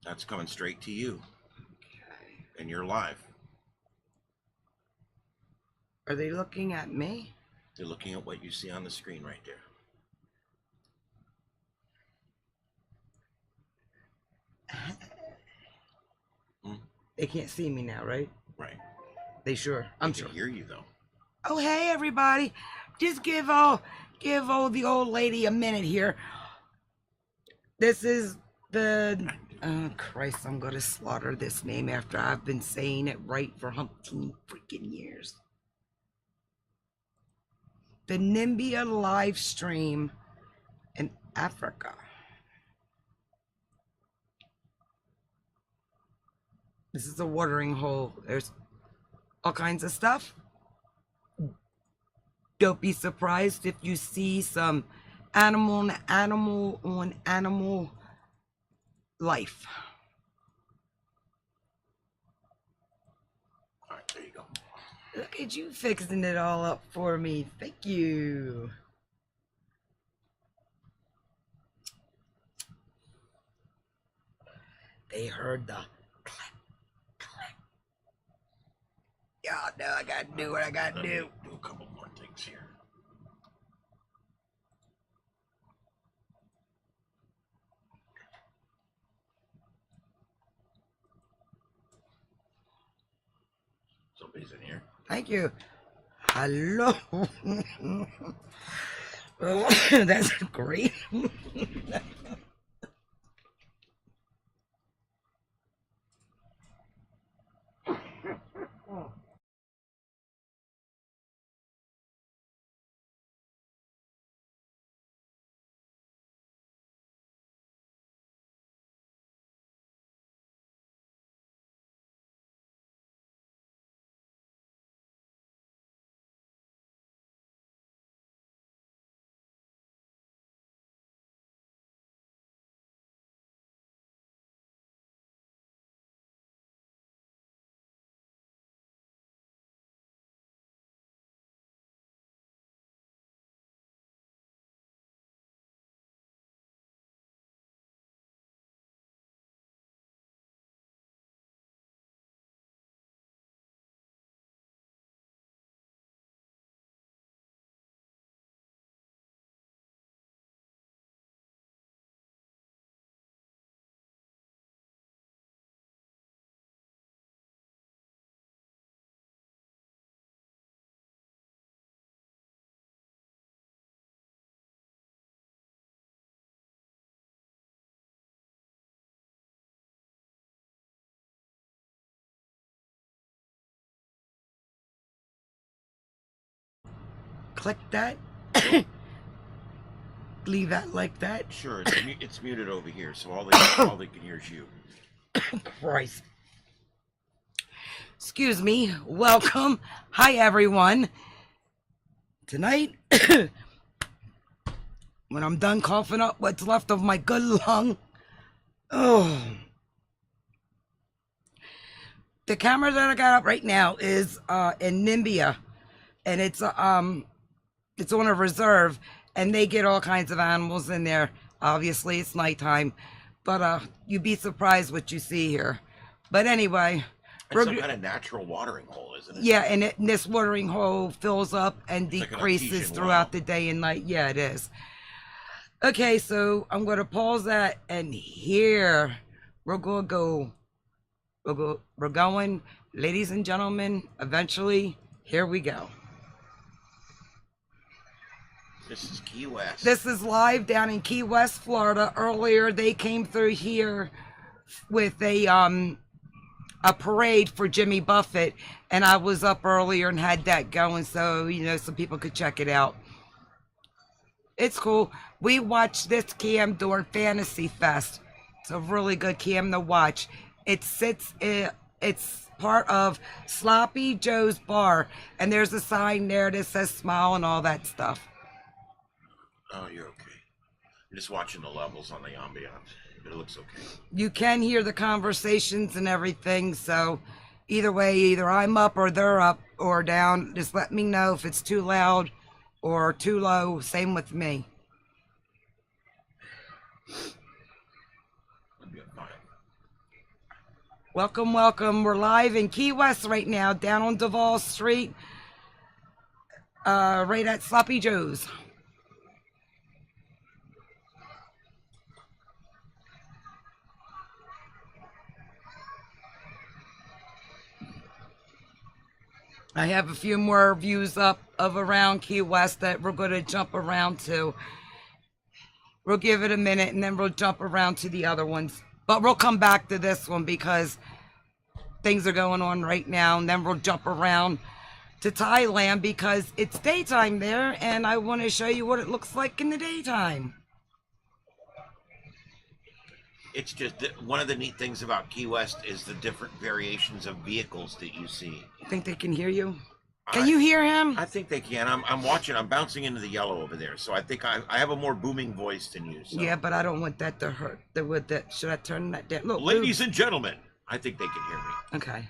That's coming straight to you, Okay. and you're live. Are they looking at me? They're looking at what you see on the screen right there. They can't see me now, right? Right. They sure? I'm They sure. can hear you though. Oh, hey everybody! Just give the old lady a minute here. This is the Christ, I'm gonna slaughter this name after I've been saying it right for umpteen freaking years. The Nimbia live stream in Africa. This is a watering hole. There's all kinds of stuff. Don't be surprised if you see some animal on animal life. All right, there you go. Look at you fixing it all up for me. Thank you. They heard the click, click. Y'all know I gotta do what I gotta do. Do a couple more things here. Somebody's in here. Thank you. Hello. That's great. Click that. Leave that like that. Sure, it's muted over here, so all they can hear is you. Christ. Excuse me. Welcome. Hi, everyone. Tonight, when I'm done coughing up what's left of my good lung, oh, the camera that I got up right now is in Nimbia, and it's on a reserve, and they get all kinds of animals in there. Obviously, it's nighttime, but you'd be surprised what you see here. But anyway, it's some kind of natural watering hole, isn't it? Yeah, and this watering hole fills up and decreases throughout the day and night. Yeah, it is. Okay, so I'm going to pause that, and here we're going to go. We're going, ladies and gentlemen, eventually, here we go. This is Key West. This is live down in Key West, Florida. Earlier, they came through here with a parade for Jimmy Buffett, and I was up earlier and had that going, so so people could check it out. It's cool. We watched this cam during Fantasy Fest. It's a really good cam to watch. It's part of Sloppy Joe's Bar, and there's a sign there that says smile and all that stuff. Oh, you're okay. You're just watching the levels on the ambiance. It looks okay. You can hear the conversations and everything, so either way, either I'm up or they're up or down. Just let me know if it's too loud or too low. Same with me. It'll be fine. Welcome, welcome. We're live in Key West right now, down on Duval Street, right at Sloppy Joe's. I have a few more views up of around Key West that we're going to jump around to. We'll give it a minute and then we'll jump around to the other ones. But we'll come back to this one because things are going on right now. And then we'll jump around to Thailand because it's daytime there. And I want to show you what it looks like in the daytime. It's just that one of the neat things about Key West is the different variations of vehicles that you see. I think they can hear you. Can you hear him? I think they can. I'm watching. I'm bouncing into the yellow over there. So I think I have a more booming voice than you. So. Yeah, but I don't want that to hurt. Should I turn that down? Look, ladies and gentlemen, I think they can hear me. Okay.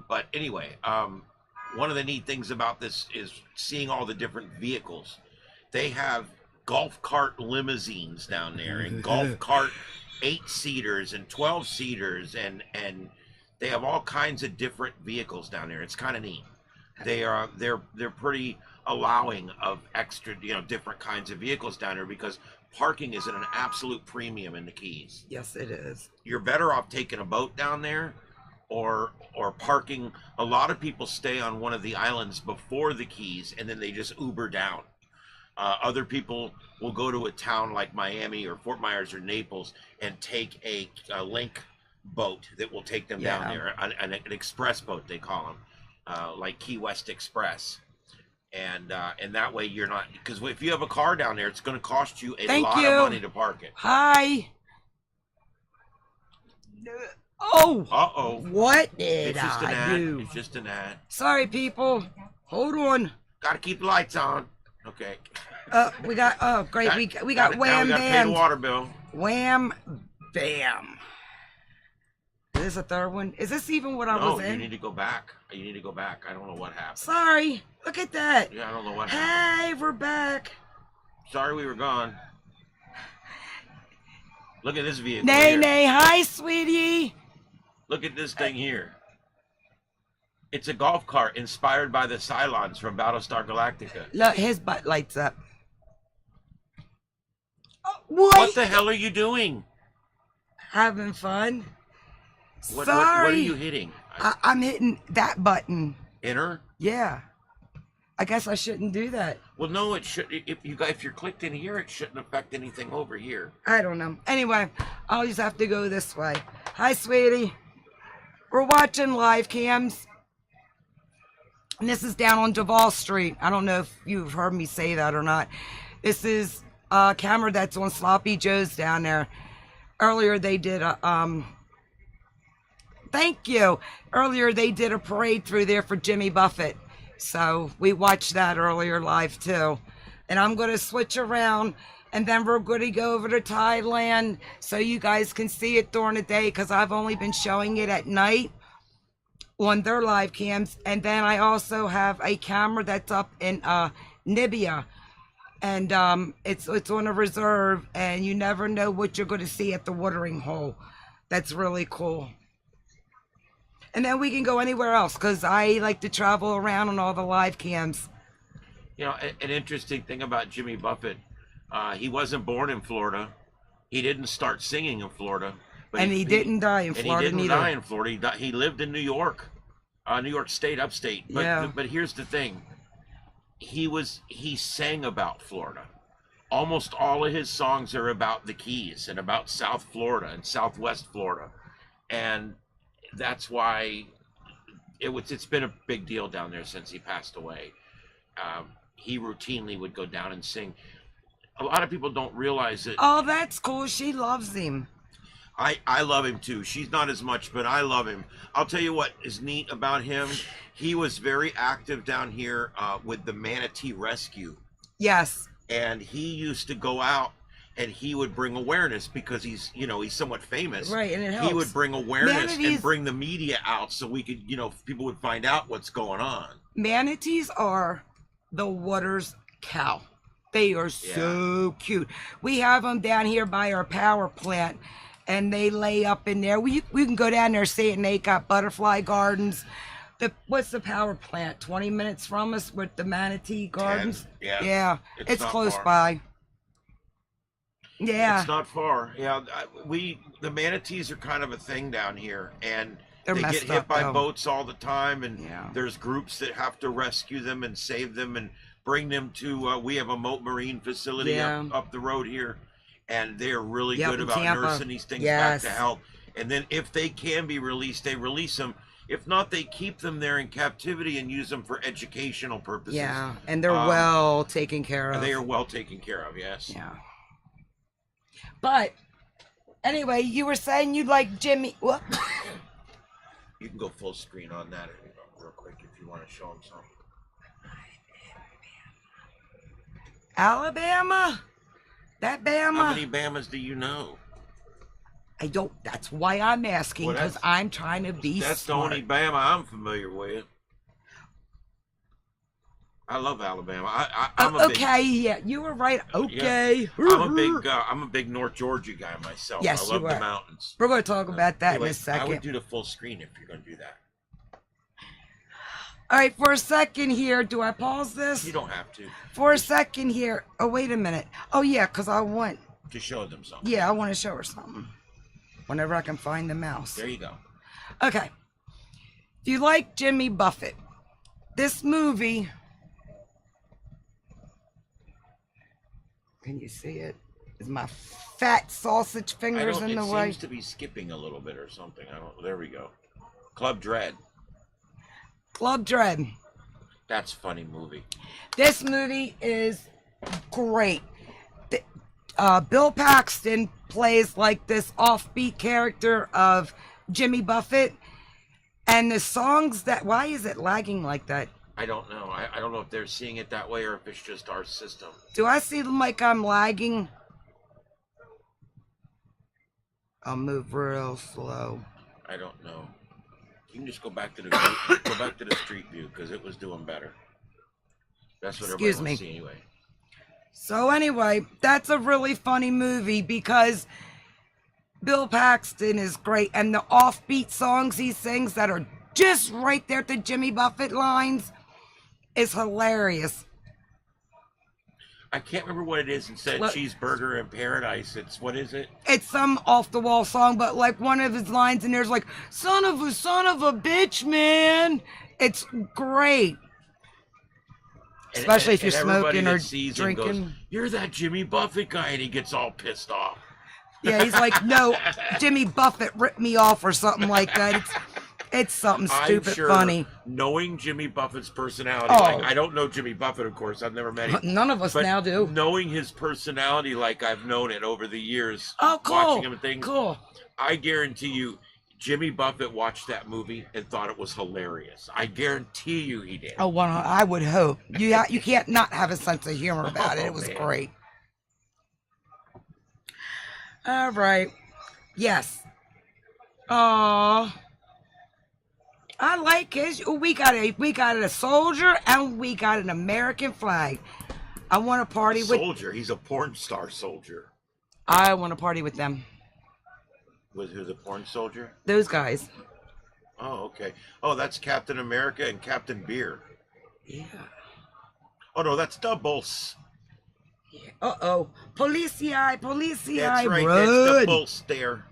But anyway, one of the neat things about this is seeing all the different vehicles. They have golf cart limousines down there and golf cart 8-seaters and 12-seaters and they have all kinds of different vehicles down there. It's kind of neat. They're pretty allowing of extra, different kinds of vehicles down there because parking is at an absolute premium in the Keys. Yes, it is. You're better off taking a boat down there or parking. A lot of people stay on one of the islands before the Keys and then they just Uber down. Other people will go to a town like Miami or Fort Myers or Naples and take a link boat that will take them down there, an express boat they call them. Like Key West Express, and that way you're not, because if you have a car down there, it's going to cost you a lot of money to park it. Hi. Oh. Uh-oh. What did It's just an I ad. do? It's just an ad. Sorry, people. Hold on. Got to keep the lights on. Okay. We got. Oh, great. We got Wham Now we got to pay the Bam. water bill. Wham Bam. Is this a third one? Is this even what I was in? No, you need to go back. You need to go back. I don't know what happened. Sorry. Look at that. Yeah, I don't know what happened. Hey, we're back. Sorry we were gone. Look at this vehicle Nay, here. nay. Hi, sweetie. Look at this thing here. It's a golf cart inspired by the Cylons from Battlestar Galactica. Look, his butt lights up. Oh, What the hell are you doing? Having fun. What Sorry. are you hitting? I'm hitting that button. Enter? Yeah. I guess I shouldn't do that. Well, no, it should. If you're clicked in here, it shouldn't affect anything over here. I don't know. Anyway, I'll just have to go this way. Hi, sweetie. We're watching live cams. And this is down on Duval Street. I don't know if you've heard me say that or not. This is a camera that's on Sloppy Joe's down there. Earlier they did a thank you. Earlier they did a parade through there for Jimmy Buffett. So we watched that earlier live too. And I'm going to switch around and then we're going to go over to Thailand so you guys can see it during the day because I've only been showing it at night on their live cams. And then I also have a camera that's up in Nibia. And it's on a reserve and you never know what you're going to see at the watering hole. That's really cool. And then we can go anywhere else because I like to travel around on all the live cams. You know, an interesting thing about Jimmy Buffett, he wasn't born in Florida. He didn't start singing in Florida. But he didn't die in Florida And he didn't neither. die in Florida. He lived in New York, New York State, upstate. But, Yeah. But here's the thing. He sang about Florida. Almost all of his songs are about the Keys and about South Florida and Southwest Florida. And that's why it's been a big deal down there since he passed away. He routinely would go down and sing. A lot of people don't realize it. Oh, that's cool. She loves him. I love him too. She's not as much, but I love him. I'll tell you what is neat about him. He was very active down here with the manatee rescue. Yes. And he used to go out and he would bring awareness because he's somewhat famous. Right, and it helps. He would bring awareness Manatees, and bring the media out so we could, people would find out what's going on. Manatees are the water's cow. They are so cute. We have them down here by our power plant. and they lay up in there. We can go down there, see it, and they got butterfly gardens. What's the power plant? 20 minutes from us with the manatee gardens. 10, yeah. Yeah, it's not close far. by. Yeah, It's not far. Yeah, the manatees are kind of a thing down here, and They're they get messed hit up, by though. boats all the time, and Yeah. there's groups that have to rescue them and save them and bring them to. We have a Moat Marine facility Yeah. up the road here, and they're really Yep, good in about Tampa. nursing these things Yes. back to health. And then if they can be released, they release them. If not, they keep them there in captivity and use them for educational purposes. Yeah, and they're Um, well taken care of. They are well taken care of. Yes. Yeah. But anyway, you were saying you like Jimmy. What? You can go full screen on that real quick if you want to show them something. Alabama? That Bama? How many Bamas do you know? I don't. That's why I'm asking, Well, because that's- I'm trying to be That's smart. the only Bama I'm familiar with. I love Alabama. I'm a big, Okay, yeah, you were right. Okay. I'm a big North Georgia guy myself. Yes, I love you the are. mountains. We're going to talk about that Anyway, in a second. I would do the full screen if you're going to do that. All right, for a second here, do I pause this? You don't have to. For a second here. Oh, wait a minute. Oh, yeah, because I want. To show them something. Yeah, I want to show her something. Whenever I can find the mouse. There you go. Okay. If you like Jimmy Buffett, this movie. Can you see it? Is my fat sausage fingers in the It way? seems to be skipping a little bit or something. I don't. There we go. Club Dread. Club Dread. That's a funny movie. This movie is great. Bill Paxton plays like this offbeat character of Jimmy Buffett. And the songs that, why is it lagging like that? I don't know. I don't know if they're seeing it that way or if it's just our system. Do I see them like I'm lagging? I'll move real slow. I don't know. You can just go back to the street view because it was doing better. That's what Excuse everybody wants me. to see anyway. So anyway, that's a really funny movie because Bill Paxton is great, and the offbeat songs he sings that are just right there at the Jimmy Buffett lines is hilarious. I can't remember what it is. Instead of Look. Cheeseburger in Paradise, it's what is it? It's some off the wall song, but like one of his lines in there's like, son of a bitch, man. It's great. Especially if you're everybody smoking that or sees him goes, drinking. "You're that Jimmy Buffett guy," and he gets all pissed off. Yeah, he's like, no, Jimmy Buffett ripped me off or something like that. It's something stupid I'm sure, funny. knowing Jimmy Buffett's personality, Oh. like I don't know Jimmy Buffett, of course, I've never met him. None of us But now do. knowing his personality like I've known it over the years, Oh, cool. watching him and things, Cool. I guarantee you, Jimmy Buffett watched that movie and thought it was hilarious. I guarantee you he did. Oh, I would hope. You can't not have a sense of humor about it. It was man. great. All right. Yes. Oh, I like his. We got a soldier and we got an American flag. I want to party with. Soldier, he's a porn star soldier. I want to party with them. Who's a porn soldier? Those guys. Oh, okay. Oh, that's Captain America and Captain Beer. Yeah. Oh no, that's Doubles. Uh-oh. Police-eye, That's right. run. That's Doubles there.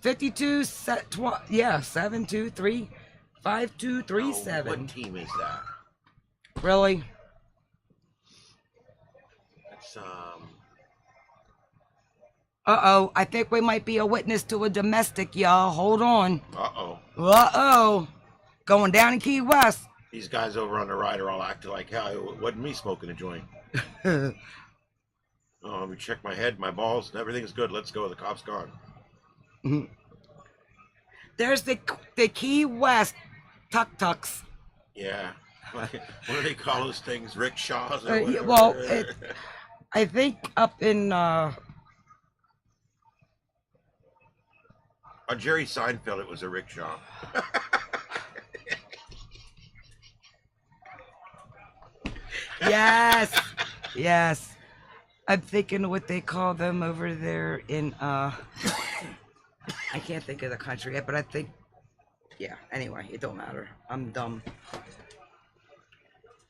52, 723, 5237. What team is that? Really? That's Uh-oh. I think we might be a witness to a domestic, y'all. Hold on. Uh-oh. Uh-oh. Going down in Key West. These guys over on the right are all acting like hell. It wasn't me smoking a joint. Oh, let me check my head, my balls, and everything's good. Let's go. The cop's gone. There's the Key West tuk-tuks. Yeah. What do they call those things? Rickshaws? Or Yeah, whatever? well, I think up in... On Jerry Seinfeld, it was a rickshaw. Yes. Yes. I'm thinking what they call them over there in I can't think of the country yet, but I think, yeah. Anyway, it don't matter. I'm dumb.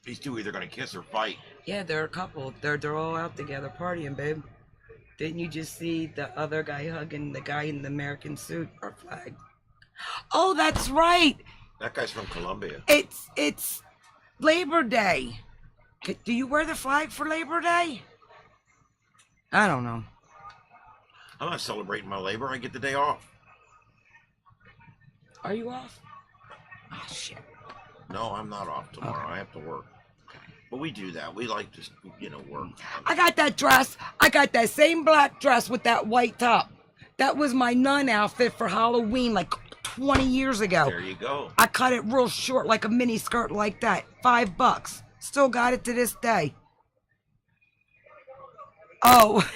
These two either gonna kiss or fight. Yeah, they're a couple. They're all out together partying, babe. Didn't you just see the other guy hugging the guy in the American suit or flag? Oh, that's right. That guy's from Colombia. It's Labor Day. Do you wear the flag for Labor Day? I don't know. I'm not celebrating my labor. I get the day off. Are you off? Oh shit. No, I'm not off tomorrow. Okay. I have to work. But we do that. We like to, work. I got that dress. I got that same black dress with that white top. That was my nun outfit for Halloween like 20 years ago. There you go. I cut it real short like a mini skirt like that. $5. Still got it to this day. Oh.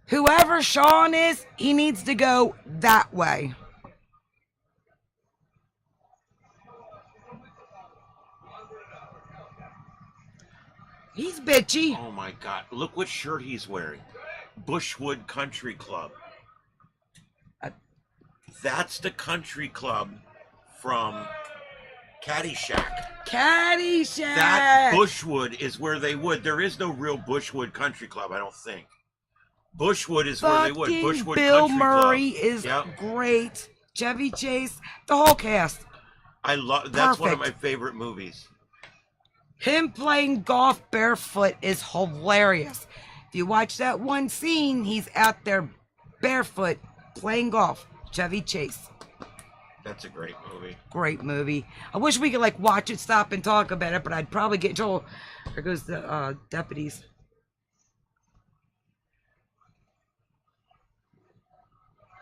Whoever Sean is, he needs to go that way. He's bitchy. Oh my God. Look what shirt he's wearing. Bushwood Country Club. That's the country club from Caddyshack. Caddyshack. That Bushwood is where they would. There is no real Bushwood Country Club, I don't think. Bushwood is where they would. Bushwood Bill Country Murray Club. is great. Chevy Chase, the whole cast. I love. That's one of my Perfect. favorite movies. Him playing golf barefoot is hilarious. If you watch that one scene, he's out there barefoot playing golf. Chevy Chase. That's a great movie. Great movie. I wish we could like watch it, stop and talk about it, but I'd probably get in trouble. There goes the deputies.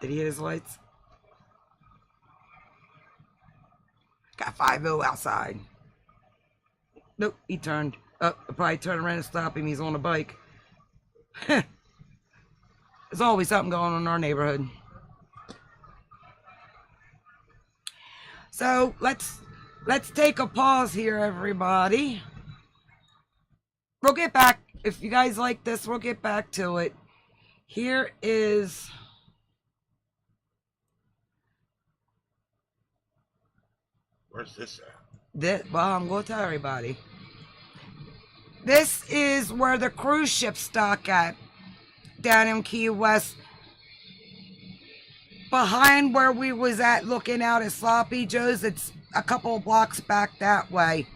Did he hit his lights? Got 5-0 outside. Nope, he turned. I'll probably turn around and stop him. He's on a bike. There's always something going on in our neighborhood. So let's take a pause here, everybody. We'll get back. If you guys like this, we'll get back to it. Here is... Where's this at? Well, I'm going to tell everybody. This is where the cruise ship dock at, down in Key West. Behind where we was at looking out at Sloppy Joe's, it's a couple of blocks back that way.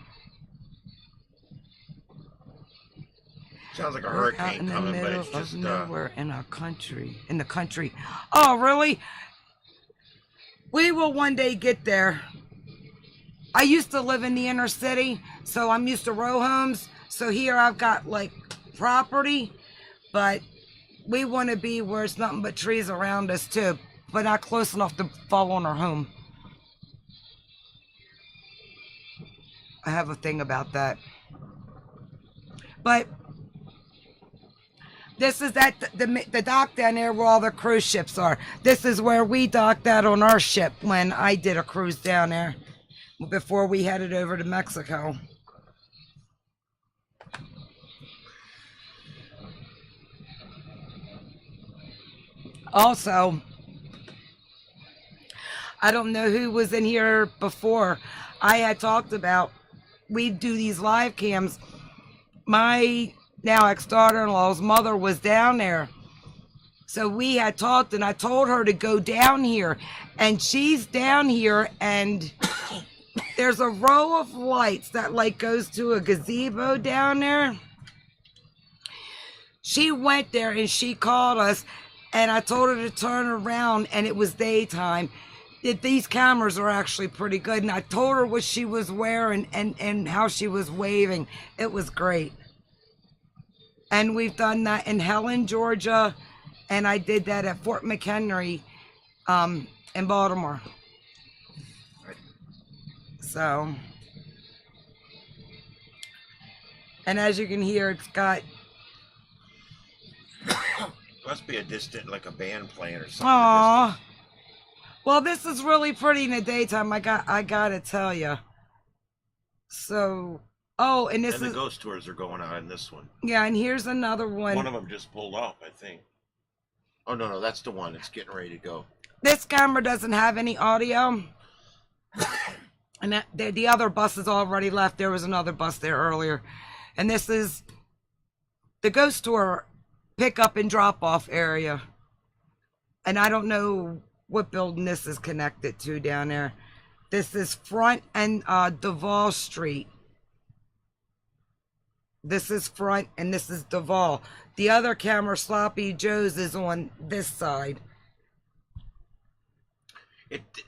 Sounds like a We're out hurricane in the coming, but middle it's of just nowhere in our country. In the country. Oh, really? We will one day get there. I used to live in the inner city, so I'm used to row homes. So here I've got like property, but we want to be where it's nothing but trees around us too, but not close enough to fall on our home. I have a thing about that. But this is the dock down there where all the cruise ships are. This is where we docked out on our ship when I did a cruise down there before we headed over to Mexico. Also, I don't know who was in here before. I had talked about we do these live cams. My now ex-daughter-in-law's mother was down there. So we had talked and I told her to go down here. And she's down here and there's a row of lights that like goes to a gazebo down there. She went there and she called us and I told her to turn around and it was daytime. These cameras are actually pretty good. And I told her what she was wearing and how she was waving. It was great. And we've done that in Helen, Georgia. And I did that at Fort McHenry in Baltimore. So, and as you can hear, it's got... must be a distant, like a band playing or something. Aww. Well, this is really pretty in the daytime. I gotta tell you. So, oh, and this And the is, ghost tours are going on in this one. yeah, and here's another One one. of them just pulled off, I think. Oh no, no, that's the one. It's getting ready to go. This camera doesn't have any audio. And the other bus is already left. There was another bus there earlier. And this is the ghost tour pickup and drop off area. And I don't know what building this is connected to down there. This is Front and Duval Street. This is Front and this is Duval. The other camera, Sloppy Joe's, is on this side.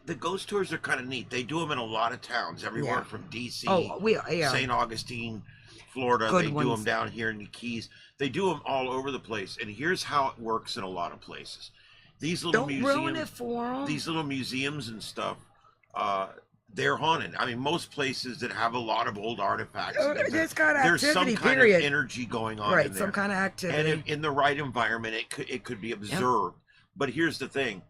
The ghost tours are kind of neat. They do them in a lot of towns, everywhere Yeah. from DC, Yeah. St. Augustine, Florida. Good They do ones. them down here in the Keys. They do them all over the place. And here's how it works in a lot of places. These little Don't ruin it for them. these little museums and stuff, they're haunted. I mean, most places that have a lot of old artifacts, There's kind of there's activity, some kind period. of energy going on Right, in there. some kind of activity. And in the right environment, it could be observed. But here's the thing: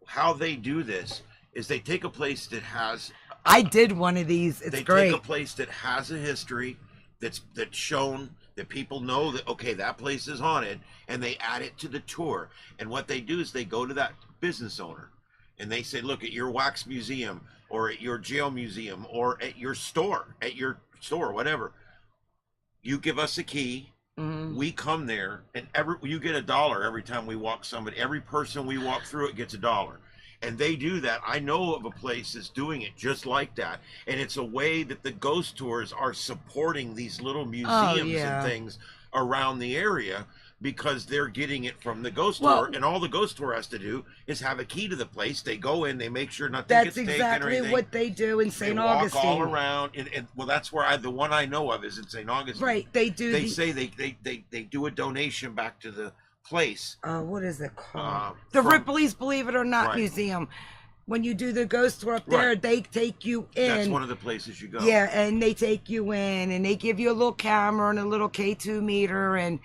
how they do this is they take a place that has. I did one of these. It's they great. take a place that has a history, that's shown, that people know that, okay, that place is haunted, and they add it to the tour. And what they do is they go to that business owner and they say, look, at your wax museum or at your jail museum or at your store, whatever, you give us a key. Mhm. We come there, and you get $1 every time we walk somebody. Every person we walk through it gets $1. And they do that. I know of a place that's doing it just like that. And it's a way that the ghost tours are supporting these little museums yeah. and things around the area, because they're getting it from the ghost Well- tour. And all the ghost tour has to do is have a key to the place. They go in, they make sure nothing That's gets taken or exactly anything. what they do in They St. walk Augustine. all around. And well, that's where the one I know of is in St. Augustine. Right, they do. They say they do a donation back to the place. What is it called? From- Ripley's Believe It or Not Right. Museum. When you do the ghost tour up there, Right. they take you in. That's one of the places you go. Yeah, and they take you in, and they give you a little camera and a little K2 meter, and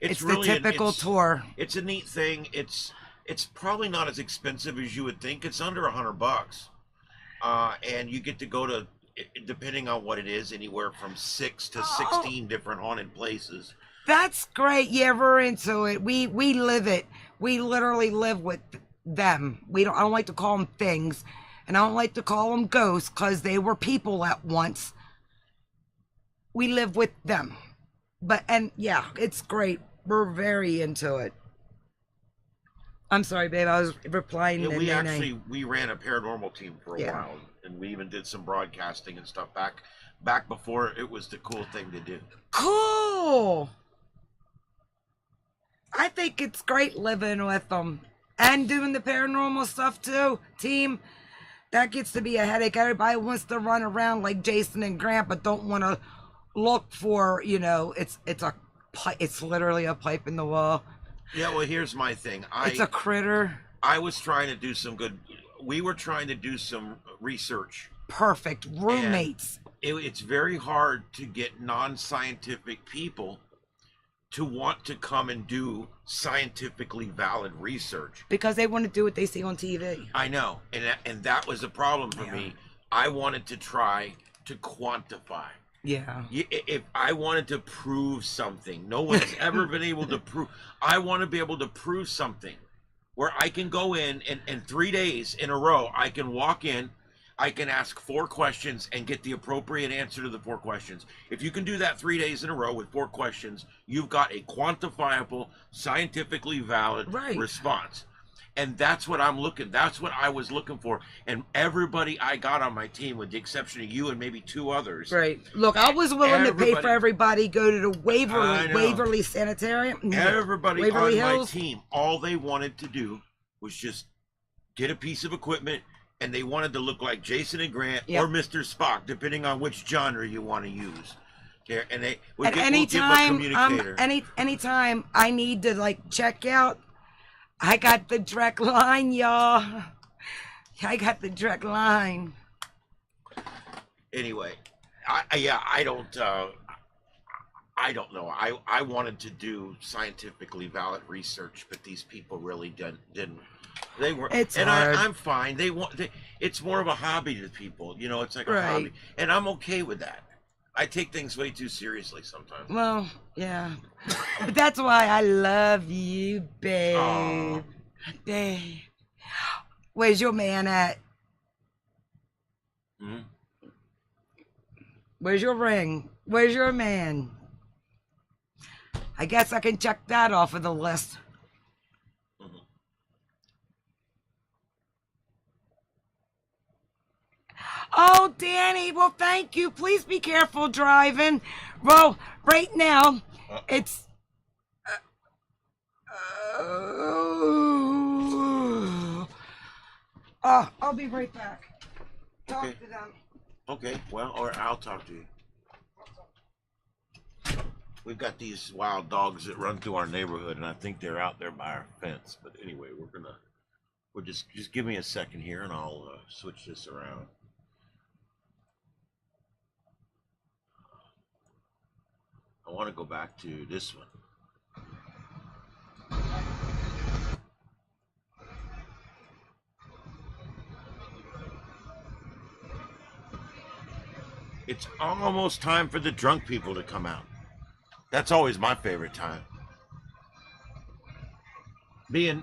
it's really the typical tour. It's a neat thing. It's probably not as expensive as you would think. It's under $100, and you get to go to, depending on what it is, anywhere from 6 to 16 different haunted places. That's great. Yeah, we're into it. We live it. We literally live with them. I don't like to call them things, and I don't like to call them ghosts, because they were people at once. We live with them. And yeah, it's great. We're very into it. I'm sorry, babe. I was replying Yeah, to we ran a paranormal team for a while, and we even did some broadcasting and stuff back before it was the cool thing to do. Cool. I think it's great living with them and doing the paranormal stuff too, team. That gets to be a headache. Everybody wants to run around like Jason and Grant, but don't want to look for, it's literally a pipe in the wall. Yeah, well, here's my thing. It's a critter. I was trying to do we were trying to do some research. Perfect. Roommates. It's very hard to get non-scientific people to want to come and do scientifically valid research. Because they want to do what they see on TV. I know. And that was a problem for me. I wanted to try to quantify. Yeah. If I wanted to prove something, no one's ever been able to prove. I want to be able to prove something where I can go in and 3 days in a row, I can walk in, I can ask 4 questions and get the appropriate answer to the 4 questions. If you can do that 3 days in a row with 4 questions, you've got a quantifiable, scientifically valid response. And that's what that's what I was looking for. And everybody I got on my team, with the exception of you and maybe 2 others. Right. Look, I was willing to pay for everybody go to the Waverly Sanitarium. Everybody Waverly on Hills. my team, all they wanted to do was just get a piece of equipment, and they wanted to look like Jason and Grant or Mr. Spock, depending on which genre you want to use. Okay, and they would give a communicator. Anytime I need to check out, I got the direct line, y'all. I got the direct line. Anyway, I don't know. I wanted to do scientifically valid research, but these people really didn't. They were, It's and hard. I'm fine. It's more of a hobby to people. You know, it's like a Right. hobby, and I'm okay with that. I take things way too seriously sometimes. Well, yeah. But that's why I love you, Aw. babe. Babe. Where's your man at? Hmm? Where's your ring? Where's your man? I guess I can check that off of the list. Mhm. Oh, Danny, well, thank you. Please be careful driving. Well, right now, it's. I'll be right back. Talk Okay. to them. Okay. Well, or I'll talk to you. We've got these wild dogs that run through our neighborhood, and I think they're out there by our fence. But anyway, we're just give me a second here, and I'll switch this around. I want to go back to this one. It's almost time for the drunk people to come out. That's always my favorite time.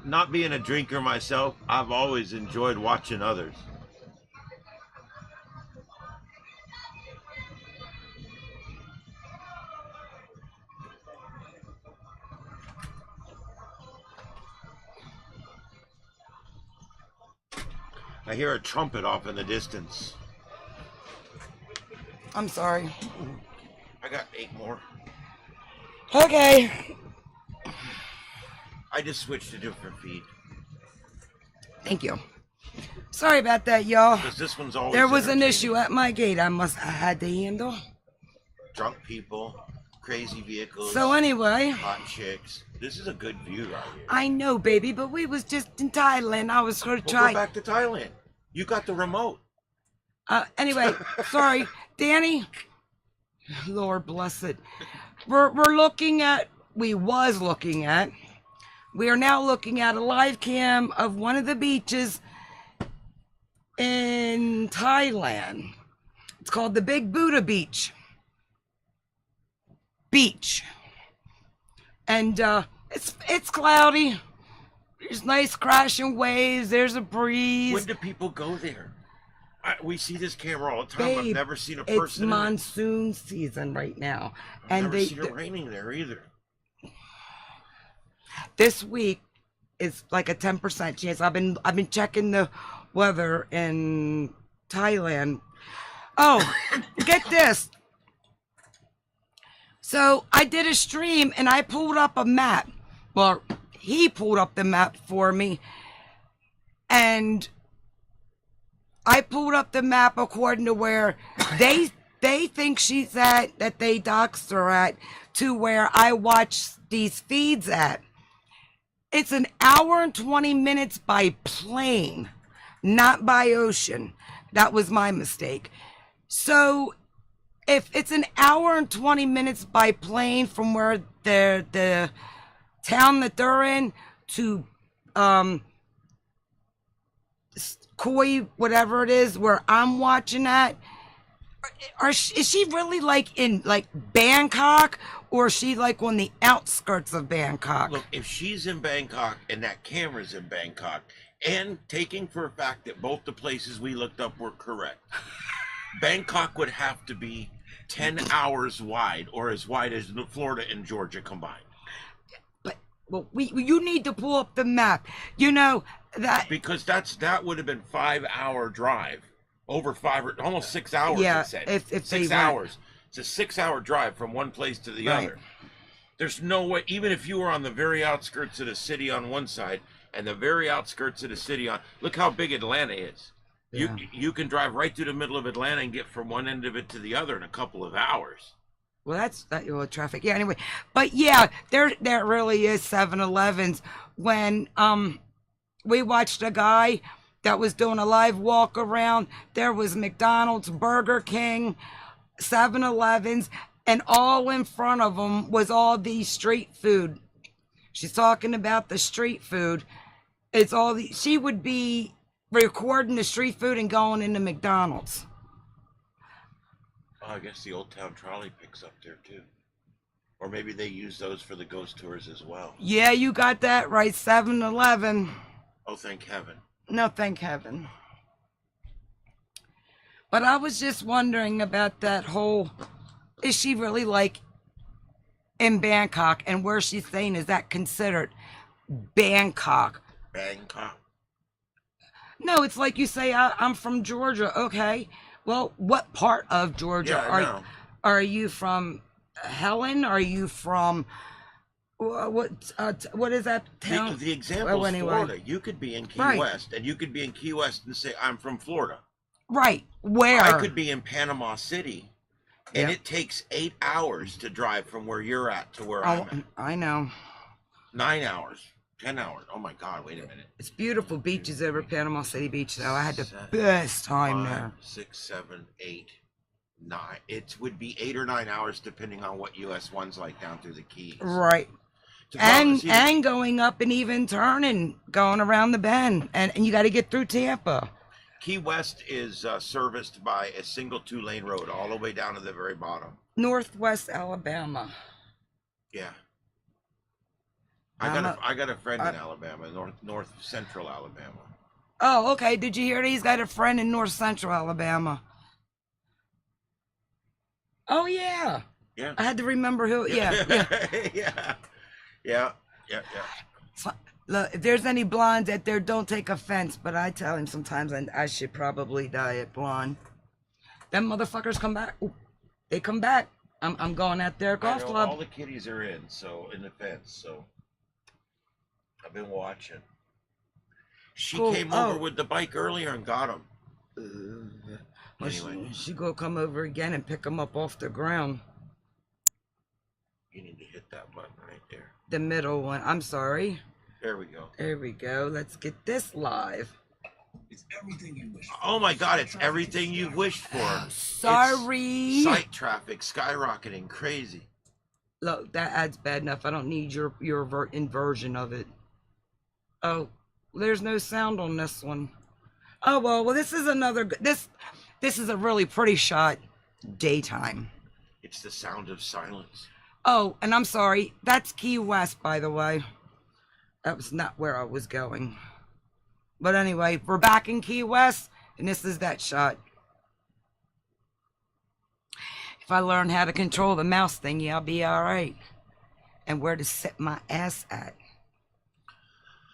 Not being a drinker myself, I've always enjoyed watching others. I hear a trumpet off in the distance. I'm sorry. I got 8 more. Okay. I just switched to different feed. Thank you. Sorry about that, y'all. Because this one's always There was an entertaining. issue at my gate I had to handle. Drunk people, crazy vehicles, So anyway, hot chicks. This is a good view right here. I know, baby, but we was just in Thailand. I was going to We'll go try. back to Thailand. You got the remote. Anyway, sorry, Danny. Lord bless it. We are now looking at a live cam of one of the beaches in Thailand. It's called the Big Buddha Beach. And it's cloudy. There's nice crashing waves. There's a breeze. When do people go there? We see this camera all the time. Babe, I've never seen a it's person. monsoon season right now, I've and never seen it raining there either. this week is like a 10% chance. I've been checking the weather in Thailand. Oh, get this. So I did a stream and I pulled up a map. Well, he pulled up the map for me, and I pulled up the map according to where they think she's at, that they doxed her at, to where I watch these feeds at. It's an hour and 20 minutes by plane, not by ocean. That was my mistake. So if it's an hour and 20 minutes by plane from where the town that they're in to Koi, whatever it is, where I'm watching at, is she really like in like Bangkok, or is she like on the outskirts of Bangkok? Look, if she's in Bangkok and that camera's in Bangkok, and taking for a fact that both the places we looked up were correct, Bangkok would have to be 10 hours wide, or as wide as Florida and Georgia combined. But well, you need to pull up the map. You know that Because that would have been 5-hour drive, over 5 or almost 6 hours. Yeah, it said. if they 6 went. hours. It's a 6-hour drive from one place to the Right. other. There's no way, even if you were on the very outskirts of the city on one side and the very outskirts of the city on. Look how big Atlanta is. Yeah. You can drive right through the middle of Atlanta and get from one end of it to the other in a couple of hours. Well, that's that. Well, traffic. Yeah. Anyway, but yeah, there really is 7-Elevens. When we watched a guy that was doing a live walk around, there was McDonald's, Burger King, 7-Elevens, and all in front of them was all the street food. She's talking about the street food. It's all the, she would be recording the street food and going into McDonald's. Oh, I guess the Old Town Trolley picks up there too. Or maybe they use those for the ghost tours as well. Yeah, you got that right. 7-Eleven. Oh, thank heaven. No, thank heaven. But I was just wondering about that whole, is she really like in Bangkok? And where she's staying, is that considered Bangkok? Bangkok. No, it's like you say, I'm from Georgia. Okay. Well, what part of Georgia Yeah, are you from? Helen? Are you from what is that town? The example is anyway. Florida. You could be in Key Right. West, and you could be in Key West and say, I'm from Florida. Right. Where? I could be in Panama City, and Yep. it takes 8 hours to drive from where you're at to where I'm at. I know. 9 hours, 10 hours. Oh my God, wait a minute. It's beautiful beaches over Panama City Beach, though. I had the 7, best time 5, there. 6, 7, 8, 9. It would be 8 or 9 hours depending on what US one's like down through the Keys. Right. To And going up and even turning, going around the bend, and you got to get through Tampa. Key West is serviced by a single 2-lane road all the way down to the very bottom. Northwest Alabama. Yeah. I got a friend in Alabama, north central Alabama. Oh, okay. Did you hear that he's got a friend in North Central Alabama? Oh yeah. Yeah. I had to remember who. Yeah. Yeah. So, look, if there's any blondes out there, don't take offense, but I tell him sometimes I should probably die at blonde. Them motherfuckers come back. Ooh, they come back. I'm going at their golf club. All the kiddies are in the fence, so I've been watching. She came over with the bike earlier and got him. Anyway, She go come over again and pick them up off the ground. you need to hit that button right there. The middle one. I'm sorry. There we go. There we go. Let's get this live. It's everything you wish for. Oh my God, it's everything you've wished for. Sorry. It's site traffic skyrocketing crazy. Look, that ad's bad enough. I don't need your inversion of it. Oh, there's no sound on this one. Oh well, this is another. This is a really pretty shot. Daytime. It's the sound of silence. Oh, and I'm sorry. That's Key West, by the way. That was not where I was going. But anyway, we're back in Key West, and this is that shot. If I learn how to control the mouse thingy, I'll be all right. And where to sit my ass at.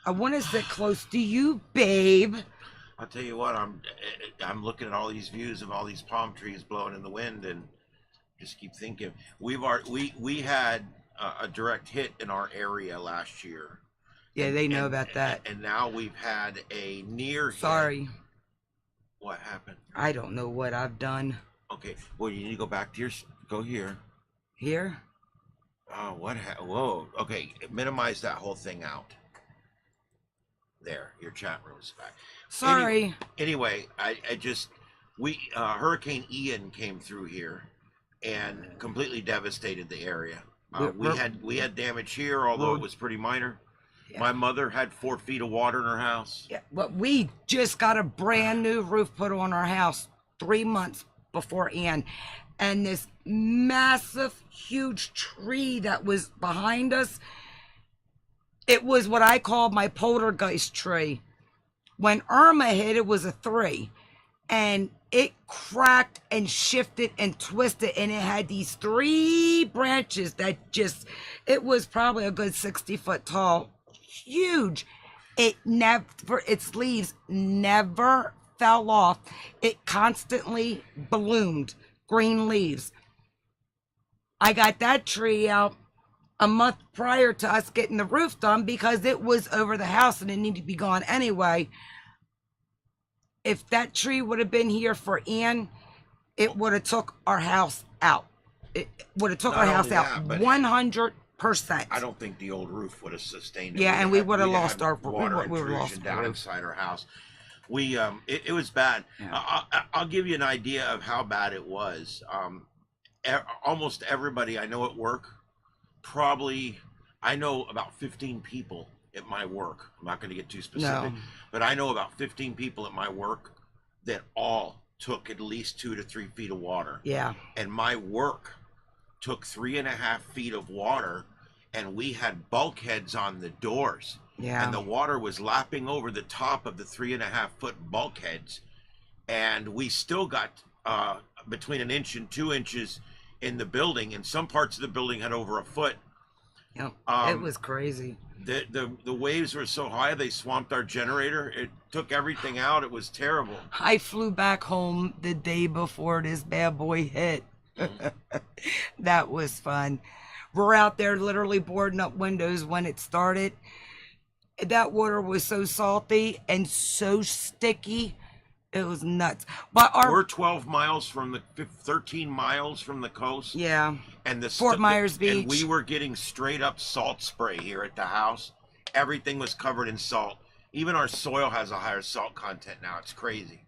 I want to sit close to you, babe. I'll tell you what, I'm looking at all these views of all these palm trees blowing in the wind, and just keep thinking. We had a direct hit in our area last year. Yeah, they know about that. And now we've had a near hit. Sorry. What happened? I don't know what I've done. Okay, well, you need to go back to go here. Here? Oh, whoa. Okay, minimize that whole thing out. There, your chat room's back. Sorry. Anyway, Hurricane Ian came through here and completely devastated the area. We had damage here, although it was pretty minor. Yeah. My mother had 4 feet of water in her house. Yeah, but we just got a brand new roof put on our house 3 months before Ian. And this massive, huge tree that was behind us, it was what I call my poltergeist tree. When Irma hit, it was a 3. And it cracked and shifted and twisted. And it had these 3 branches that it was probably a good 60 foot tall. Huge. Its leaves never fell off. It constantly bloomed green leaves. I got that tree out a month prior to us getting the roof done because it was over the house and it needed to be gone anyway. If that tree would have been here for Ian, it would have took our house out. It would have took our house out 100%. I don't think the old roof would have sustained it. Yeah, and we would have lost our water intrusion down inside our house. It was bad. Yeah. I'll give you an idea of how bad it was. Almost everybody I know at work, probably I know about 15 people at my work. I'm not going to get too specific, No. but I know about 15 people at my work that all took at least 2 to 3 feet of water. Yeah. And my work took 3.5 feet of water, and we had bulkheads on the doors. Yeah. And the water was lapping over the top of the 3.5 foot bulkheads, and we still got between 1 inch and 2 inches in the building, and some parts of the building had over a foot. Yep. It was crazy. The waves were so high they swamped our generator. It took everything out. It was terrible. I flew back home the day before this bad boy hit. That was fun. We're out there literally boarding up windows when it started. That water was so salty and so sticky. It was nuts. But we're 12 miles from the 13 miles from the coast. Yeah. And the Fort Myers Beach. And we were getting straight up salt spray here at the house. Everything was covered in salt. Even our soil has a higher salt content now. It's crazy.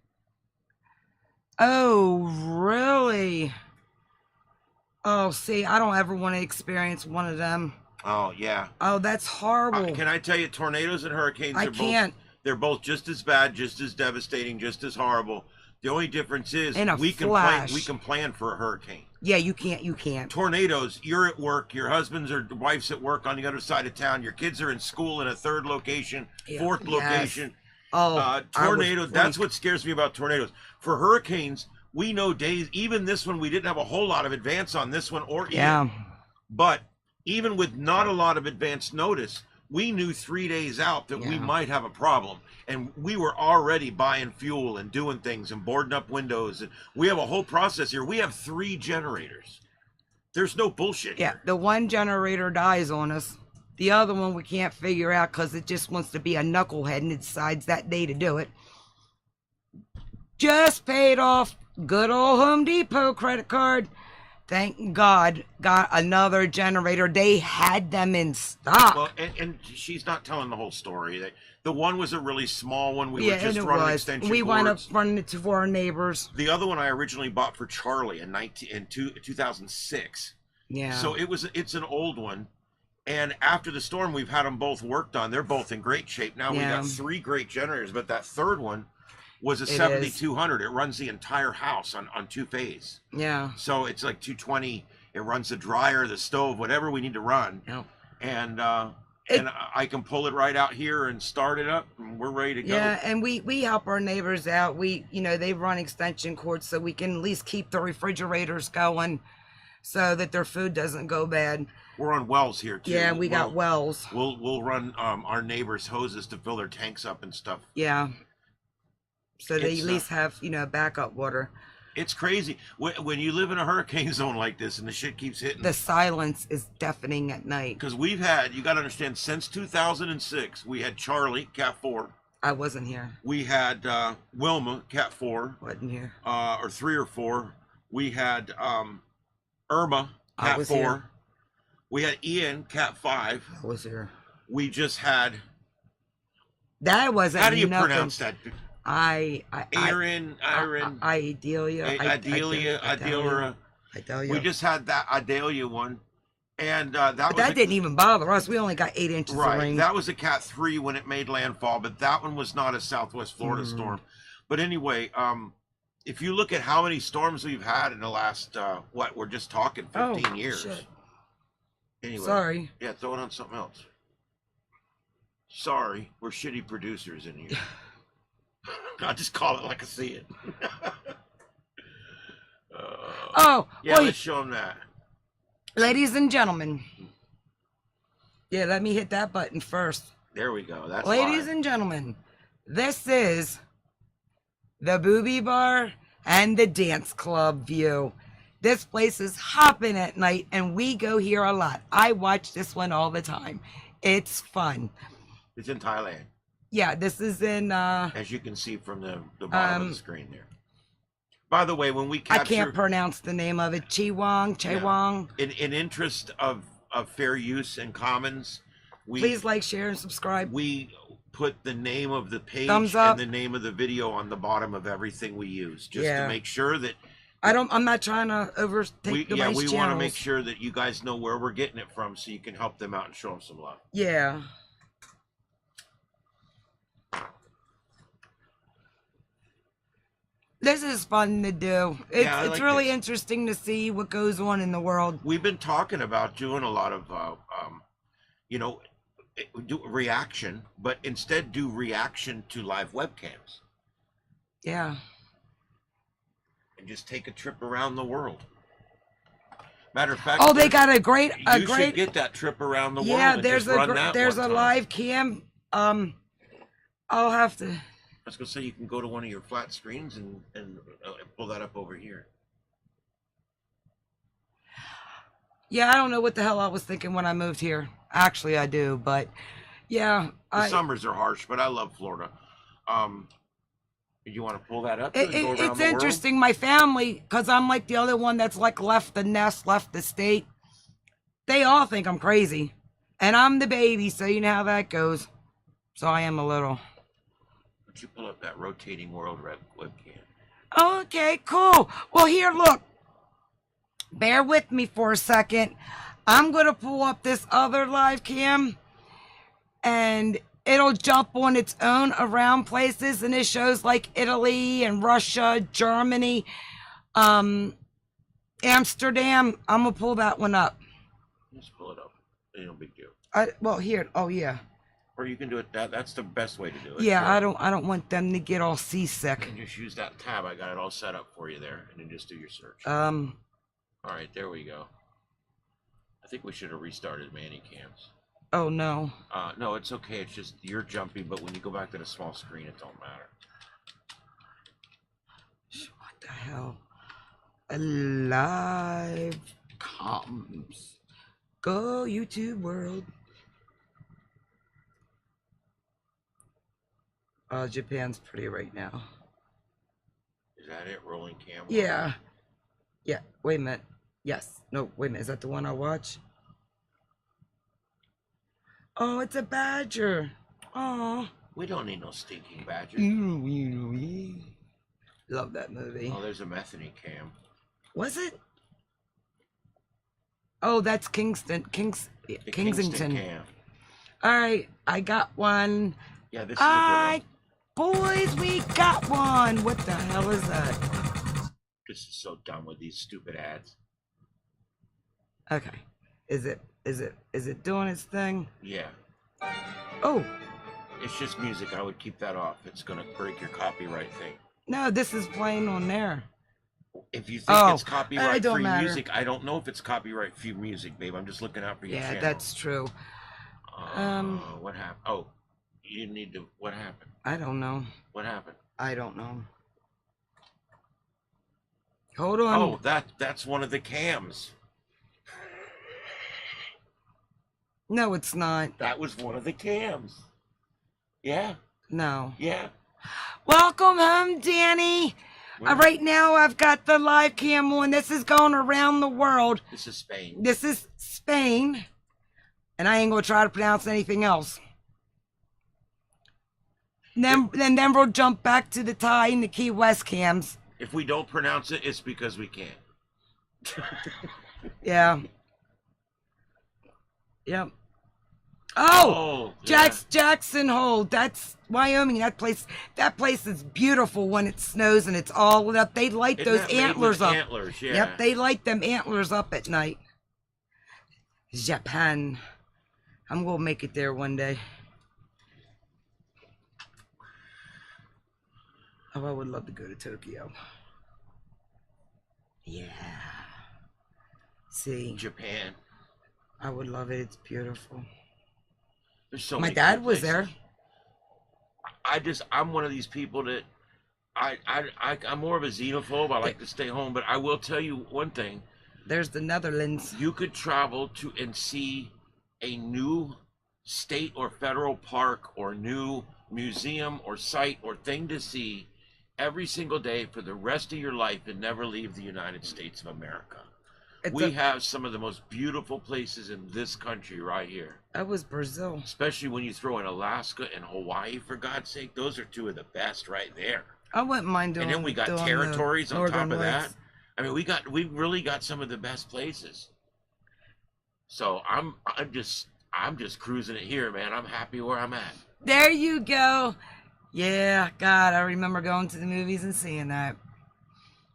Oh, really? Oh, see, I don't ever want to experience one of them. Oh, yeah. Oh, that's horrible. Can I tell you, tornadoes and hurricanes I can't. They're both just as bad, just as devastating, just as horrible. The only difference is In a we flash. can plan for a hurricane. Yeah, you can't. Tornadoes, you're at work, your husband's or wife's at work on the other side of town, your kids are in school in a third location, fourth location. Oh, tornado, that's what scares me about tornadoes. For hurricanes, we know days, even this one, we didn't have a whole lot of advance on this one or yeah. But even with not a lot of advance notice, we knew 3 days out that we might have a problem. And we were already buying fuel and doing things and boarding up windows. And we have a whole process here. We have 3 generators. There's no bullshit Yeah, here. the one generator dies on us. The other one we can't figure out because it just wants to be a knucklehead and it decides that day to do it. Just paid off good old Home Depot credit card. Thank God, got another generator. They had them in stock. Well, and she's not telling the whole story. The one was a really small one. We were and just it running was. extension We wound up cords. running it to our neighbors. The other one I originally bought for Charlie in 2006. Yeah. So it's an old one. And after the storm, we've had them both worked on. They're both in great shape. Now we got 3 great generators, but that third one was a 7200. It runs the entire house on 2-phase. Yeah. So it's like 220. It runs the dryer, the stove, whatever we need to run. Yep. And I can pull it right out here and start it up, and we're ready to go. Yeah, and we help our neighbors out. They run extension cords so we can at least keep the refrigerators going so that their food doesn't go bad. We're on wells here too. Yeah, we got wells. We'll run our neighbors' hoses to fill their tanks up and stuff. Yeah. So they at least have, backup water. It's crazy. When you live in a hurricane zone like this and the shit keeps hitting. The silence is deafening at night. Because we've had, you got to understand, since 2006, we had Charlie, Cat 4. I wasn't here. We had Wilma, Cat 4. Wasn't here. Or 3 or 4. We had Irma, I Cat was 4. here. We had Ian, Cat 5. I was here. We just had. That wasn't. How do you nothing. pronounce that? Idalia. We just had that Idalia one, and that didn't even bother us. We only got 8 inches of rain. That was a Cat 3 when it made landfall, but that one was not a Southwest Florida storm. But anyway, if you look at how many storms we've had in the last we're just talking 15 years. Shit. Anyway, sorry. Yeah, throw it on something else. Sorry, we're shitty producers in here. I'll just call it like I see it. Yeah, let's show them that. Ladies and gentlemen. Yeah, let me hit that button first. There we go. That's Ladies and gentlemen, this is the Booby Bar and the Dance Club view. This place is hopping at night, and we go here a lot. I watch this one all the time. It's fun. It's in Thailand. Yeah, this is in... as you can see from the bottom of the screen there. By the way, when we capture... I can't pronounce the name of it. Chewang. In interest of fair use and commons, please like, share, and subscribe. We put the name of the page Thumbs up. and the name of the video on the bottom of everything we use, just to make sure that... I'm not trying to overtake the we want to make sure that you guys know where we're getting it from so you can help them out and show them some love. Yeah. This is fun to do. Yeah, I It's like really this. interesting to see what goes on in the world. We've been talking about doing a lot of, you know, do reaction, but instead do reaction to live webcams Yeah. and just take a trip around the world. Matter of fact, Oh, they got a great, you should get that trip around the yeah. world and just run that There's one a time. live cam. I'll have to. I was gonna say you can go to one of your flat screens and pull that up over here. Yeah, I don't know what the hell I was thinking when I moved here. Actually, I do, but yeah, The summers are harsh, but I love Florida. You want to pull that up and go around it's the world? interesting. My family, because I'm like the only one that's like left the nest, left the state. They all think I'm crazy, and I'm the baby, so you know how that goes. So I am a little. Would you pull up that rotating world webcam? Okay, cool. Well, here, look. Bear with me for a second. I'm going to pull up this other live cam, and it'll jump on its own around places, and it shows like Italy and Russia, Germany, Amsterdam. I'm going to pull that one up. Just pull it up. No big deal. Well, here. Oh, yeah. Or you can do it. That's the best way to do it. Yeah, Sure. I don't want them to get all seasick. And just use that tab. I got it all set up for you there, and then just do your search. All right, there we go. I think we should have restarted Manny Cams. Oh, no. No, it's okay. It's just you're jumpy, but when you go back to the small screen, it don't matter. What the hell? Alive comms. Go YouTube world. Japan's pretty right now. Is that it? Rolling camera? Yeah. Yeah. Wait a minute. Yes. No, wait a minute. Is that the one I watch? Oh, it's a badger. Oh. We don't need no stinking badger. Love that movie. Oh, there's a Metheny cam. Was it? Oh, that's Kingston. The Kingsington. cam. All right, I got one. Yeah, this is a good one. Boys, we got one. What the hell is that? This is so done with these stupid ads. Okay. Is it doing its thing? Yeah. Oh, It's just music. I would keep that off. It's gonna break your copyright thing. no, this is playing on there. If you think it's it copyright don't free matter. music, I don't know if it's copyright free music, babe. I'm just looking out for your Yeah, channel. that's true. What happened? Oh, you need to. What happened? I don't know. What happened? I don't know. Hold on. Oh, that's one of the cams. No, it's not. That was one of the cams. Yeah, No. yeah. Welcome home, Danny. Right now, I've got the live cam on. This is going around the world. This is Spain. This is Spain. And I ain't going to try to pronounce anything else. Then we'll jump back to the Thai and the Key West cams. If we don't pronounce it, it's because we can't. Yeah. Yep. Oh, yeah. Jackson Hole. That's Wyoming. That place is beautiful when it snows and it's all lit up. They light Isn't those that made antlers with up. Antlers, yeah. Yep, they light them antlers up at night. Japan. I'm gonna make it there one day. Oh, I would love to go to Tokyo. Yeah. See, Japan. I would love it. It's beautiful. There's so My many dad cool was places. there. I'm one of these people that I'm more of a xenophobe. I like to stay home, but I will tell you one thing. There's the Netherlands. You could travel to and see a new state or federal park or new museum or site or thing to see every single day for the rest of your life and never leave the United States of America. We have some of the most beautiful places in this country right here. That was Brazil. Especially when you throw in Alaska and Hawaii, for God's sake. Those are two of the best right there. I wouldn't mind doing. And then we got doing territories the on top Northern of that. Lights. I mean, we really got some of the best places. So I'm just cruising it here, man. I'm happy where I'm at. There you go. Yeah, God, I remember going to the movies and seeing that.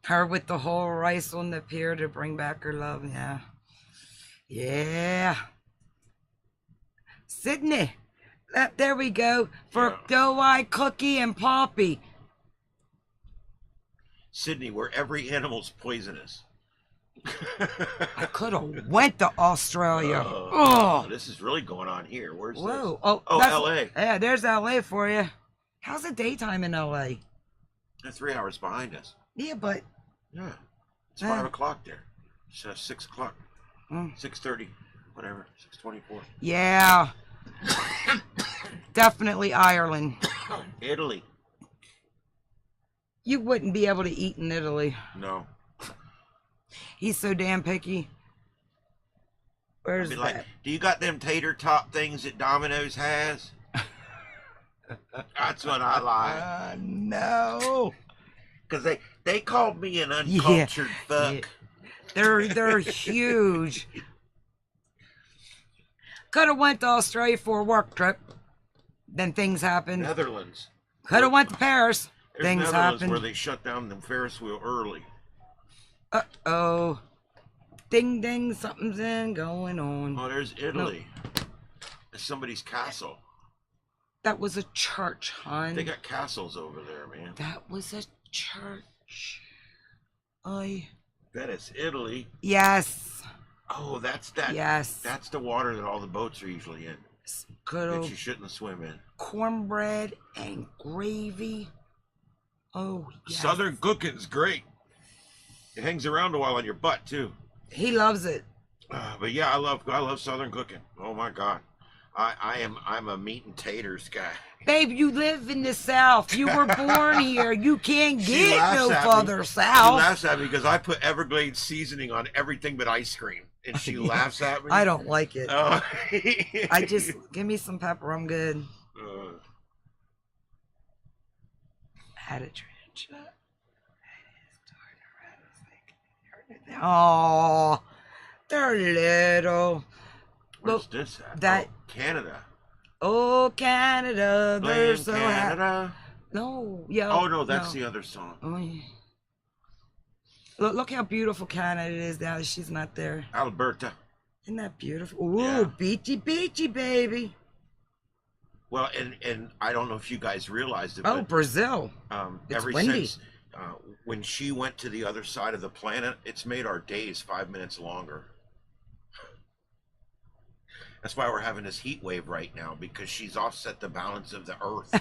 Her with the whole rice on the pier to bring back her love. Yeah. Yeah. Sydney. There we go. For Yeah. Doe-Eye, Cookie, and Poppy. Sydney, where every animal's poisonous. I could have went to Australia. Oh, this is really going on here. Where's Whoa. this? Oh, Oh, L.A. Yeah, there's LA for you. How's the daytime in LA? They're 3 hours behind us. Yeah, but Yeah, it's 5 o'clock there. It's 6 o'clock. Mm. 6:30, whatever. 6:24. yeah. Definitely Ireland. Italy. You wouldn't be able to eat in Italy. No. He's so damn picky. Where's I'd be that? like, do you got them tater tot things that Domino's has? That's what I like. No. Because they called me an uncultured fuck. Yeah. They're huge. Could have went to Australia for a work trip. Then things happened. Netherlands. Could have went to Paris. There's Things Netherlands happened. where they shut down the Ferris wheel early. Uh-oh. Ding, ding, something's going on. Oh, there's Italy. It's somebody's castle. That was a church, hon. They got castles over there, man. That was a church. Venice, Italy. Yes. Oh, that's that. Yes. That's the water that all the boats are usually in. Good That old you shouldn't swim in. cornbread and gravy. Oh, yes. Southern cooking's great. It hangs around a while on your butt too. He loves it. But yeah, I love Southern cooking. Oh my God, I'm a meat and taters guy. Babe, you live in the South. You were born here. You can't She get laughs no at me. further She south. laughs at me because I put Everglades seasoning on everything but ice cream, and she laughs at me. I don't like it. Oh. I just give me some pepper. I'm good. Had a trench. Oh, they're little. Where's Look, this at? that- Oh, Canada. Oh, Canada, they're Blame so happy. Canada. No, yeah. Oh no, that's the other song. Oh, yeah. Look how beautiful Canada is now that she's not there. Alberta. Isn't that beautiful? Ooh, Yeah. beachy, beachy, baby. Well, and I don't know if you guys realized it, Oh, but Brazil. It's ever windy. since when she went to the other side of the planet, it's made our days 5 minutes longer. That's why we're having this heat wave right now, because she's offset the balance of the Earth.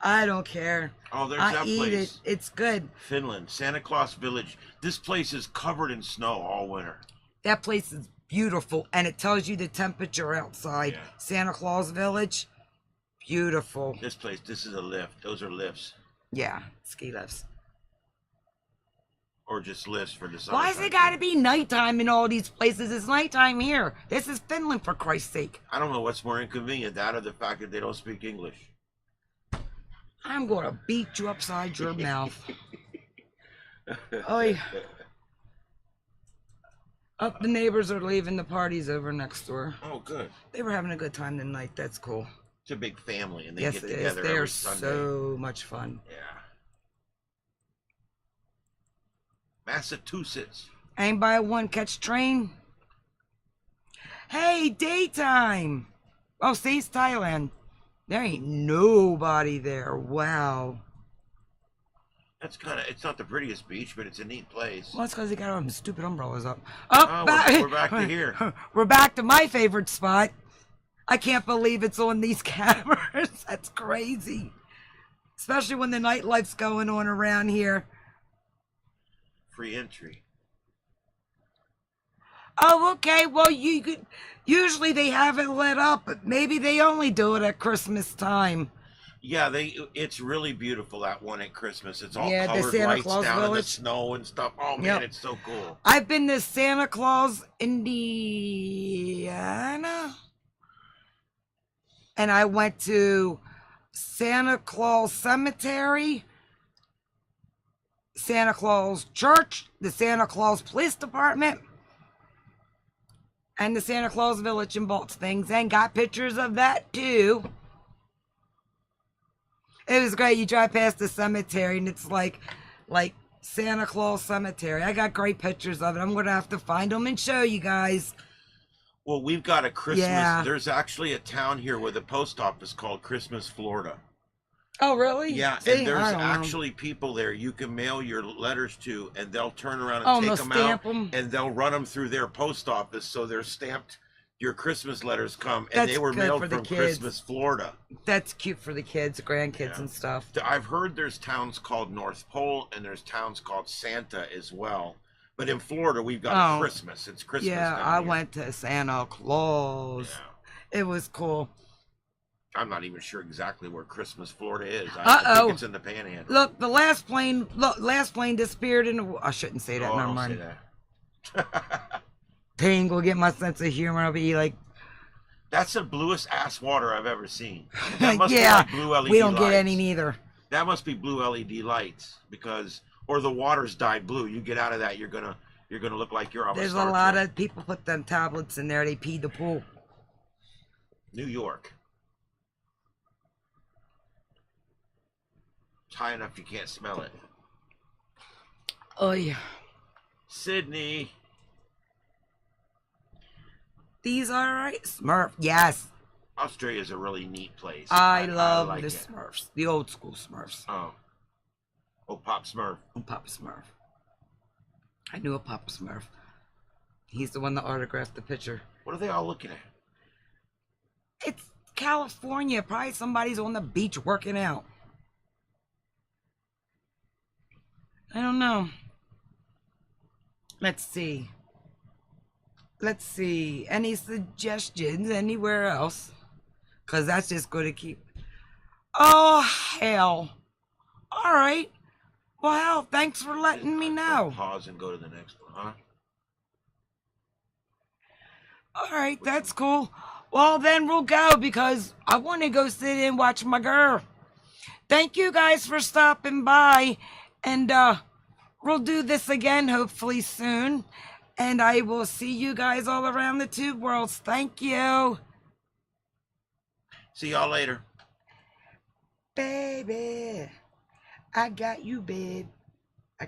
I don't care. Oh, there's I that eat place. it. It's good. Finland, Santa Claus Village. This place is covered in snow all winter. That place is beautiful, and it tells you the temperature outside. Yeah. Santa Claus Village, beautiful. This is a lift. Those are lifts. Yeah, ski lifts. Or just lifts for the summer. Why's it got to be nighttime in all these places? It's nighttime here. This is Finland, for Christ's sake. I don't know what's more inconvenient, that or the fact that they don't speak English. I'm going to beat you upside your mouth. Oi. Oh, the neighbors are leaving. The party's over next door. Oh, good. They were having a good time tonight. That's cool. It's a big family, and they Yes, get it is. together They are every Sunday. so much fun. Yeah. Massachusetts. Anybody want to catch train? Hey, daytime. Oh, see, it's Thailand. There ain't nobody there. Wow. That's it's not the prettiest beach, but it's a neat place. Well, that's because they got all them stupid umbrellas up. Oh, we're back to here. We're back to my favorite spot. I can't believe it's on these cameras. That's crazy. Especially when the nightlife's going on around here. Free entry. Oh, okay. Well, you could. Usually they have it lit up, but maybe they only do it at Christmas time. Yeah, it's really beautiful, that one at Christmas. It's all Yeah, the colored Santa lights Claus down in the Village. snow and stuff. Oh man, Yep. it's so cool. I've been to Santa Claus, Indiana, and I went to Santa Claus Cemetery, Santa Claus Church, the Santa Claus Police Department, and the Santa Claus Village and bought things and got pictures of that too. It was great. You drive past the cemetery and it's like Santa Claus Cemetery. I got great pictures of it. I'm gonna have to find them and show you guys. Well, we've got a Christmas. Yeah. There's actually a town here with a post office called Christmas, Florida. Oh, really? Yeah, See, and there's I don't know. actually people there you can mail your letters to, and they'll turn around and Oh, take they'll them stamp out, 'em? and they'll run them through their post office, so they're stamped. Your Christmas letters come, and That's they were good mailed for the from kids. Christmas, Florida. That's cute for the kids, grandkids, Yeah. and stuff. I've heard there's towns called North Pole, and there's towns called Santa as well. But in Florida, we've got Oh. Christmas. It's Christmas. Yeah, down I here. went to Santa Claus. Yeah. It was cool. I'm not even sure exactly where Christmas, Florida is. I Uh-oh. think it's in the Panhandle. Look, the last plane. Look, last plane disappeared in the. I shouldn't say that. Oh, Never don't mind. say that. Dang, will get my sense of humor. I'll be like, That's the bluest ass water I've ever seen. That must yeah, be like blue LED we don't lights. get any neither. That must be blue LED lights because, or the water's dyed blue. You get out of that, you're gonna look like you're on There's Star a lot Trek. of people put them tablets in there. They peed the pool. New York. It's high enough you can't smell it. Oh yeah. Sydney. These are right. Smurf. Yes. Australia's a really neat place. I love like the it. Smurfs. The old school Smurfs. Oh, Pop Smurf. Oh, Papa Smurf. I knew a Papa Smurf. He's the one that autographed the picture. What are they all looking at? It's California. Probably somebody's on the beach working out. I don't know. Let's see. Let's see. Any suggestions anywhere else? Because that's just going to keep. Oh, hell. All right. Well, hell, thanks for letting me know. Pause and go to the next one, huh? All right, that's cool. Well, then we'll go because I want to go sit and watch my girl. Thank you guys for stopping by. And we'll do this again hopefully soon. And I will see you guys all around the tube worlds. Thank you. See y'all later. Baby, I got you, babe. I